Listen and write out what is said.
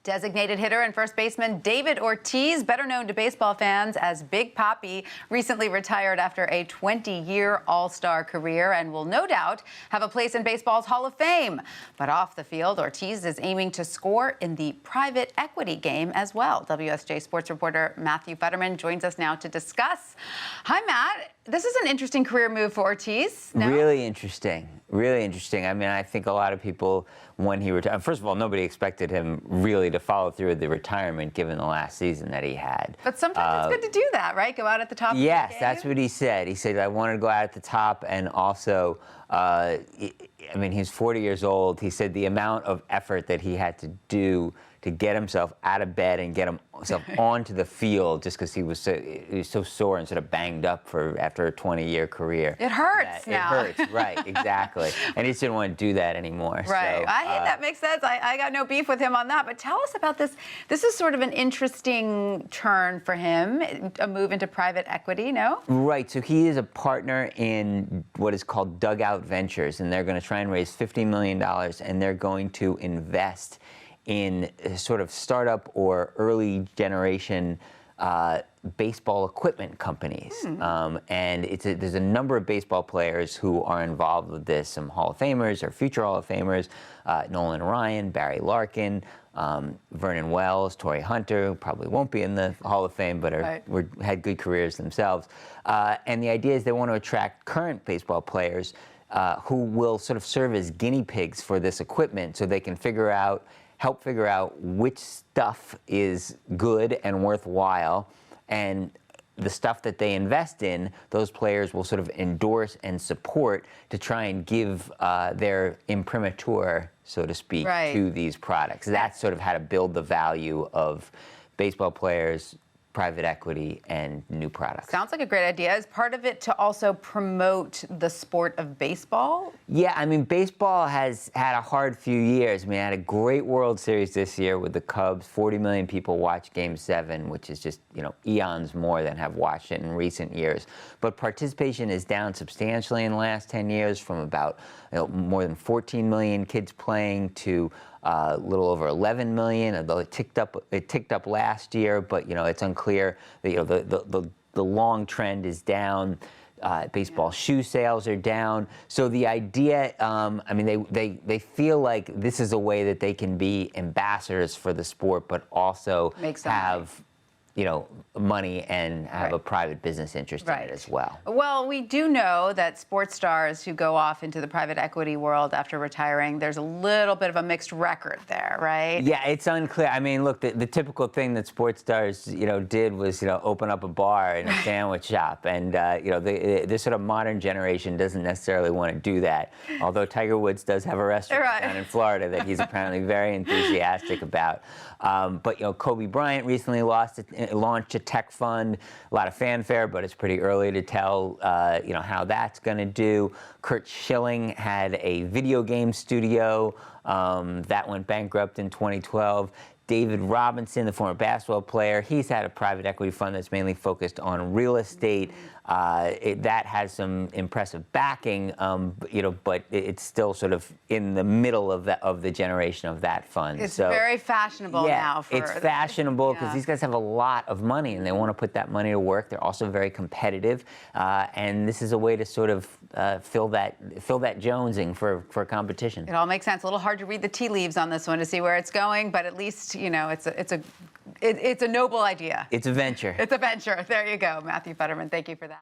Designated hitter and first baseman David Ortiz, better known to baseball fans as Big Papi, recently retired after a 20-year All-Star career and will no doubt have a place in baseball's Hall of Fame. But off the field, Ortiz is aiming to score in the private equity game as well. WSJ sports reporter Matthew Futterman joins us now to discuss. Hi, Matt. This is an interesting career move for Ortiz. No? Really interesting. Really interesting. I mean, I think a lot of people, when he retired, first of all, nobody expected him really to follow through with the retirement given the last season that he had. But sometimes it's good to do that, right? Go out at the top. Yes, that's what he said. He said, I wanted to go out at the top, and also, I mean, he's 40 years old. He said the amount of effort that he had to do to get himself out of bed and get himself onto the field just because he was so sore and sort of banged up after a 20-year career. It hurts now. It hurts, right, exactly. And he just didn't want to do that anymore. Right. So, That makes sense. I got no beef with him on that. But tell us about this. This is sort of an interesting turn for him, a move into private equity, no? Right. So he is a partner in what is called Dugout Ventures, and they're going to try and raise $50 million, and they're going to invest in sort of startup or early generation baseball equipment companies. And there's a number of baseball players who are involved with this, some Hall of Famers or future Hall of Famers, Nolan Ryan, Barry Larkin, Vernon Wells, Torrey Hunter, who probably won't be in the Hall of Fame, but had good careers themselves. And the idea is they want to attract current baseball players who will sort of serve as guinea pigs for this equipment so they can help figure out which stuff is good and worthwhile, and the stuff that they invest in, those players will sort of endorse and support to try and give their imprimatur, so to speak, to these products. That's sort of how to build the value of baseball players, private equity, and new products. Sounds like a great idea. Is part of it to also promote the sport of baseball? Yeah, I mean, baseball has had a hard few years. I mean, I had a great World Series this year with the Cubs. 40 million people watched Game 7, which is just, eons more than have watched it in recent years. But participation is down substantially in the last 10 years, from about more than 14 million kids playing to a little over 11 million, although it ticked up last year, but it's unclear. The long trend is down. Baseball shoe sales are down. So the idea, I mean, they feel like this is a way that they can be ambassadors for the sport, but also have money and have a private business interest in it as well. Well, we do know that sports stars who go off into the private equity world after retiring, there's a little bit of a mixed record there, right? Yeah, it's unclear. I mean, look, the typical thing that sports stars, did was, open up a bar and a sandwich shop. And, this sort of modern generation doesn't necessarily want to do that. Although Tiger Woods does have a restaurant down in Florida that he's apparently very enthusiastic about. But, Kobe Bryant recently launched a tech fund, a lot of fanfare, but it's pretty early to tell, how that's going to do. Curt Schilling had a video game studio that went bankrupt in 2012. David Robinson, the former basketball player, he's had a private equity fund that's mainly focused on real estate. That has some impressive backing, but it's still sort of in the middle of the generation of that fund. It's very fashionable now. It's fashionable because these guys have a lot of money and they want to put that money to work. They're also very competitive, and this is a way to sort of fill that jonesing for competition. It all makes sense. A little hard to read the tea leaves on this one to see where it's going, but at least it's a noble idea. It's a venture. It's a venture. There you go, Matthew Futterman. Thank you for that.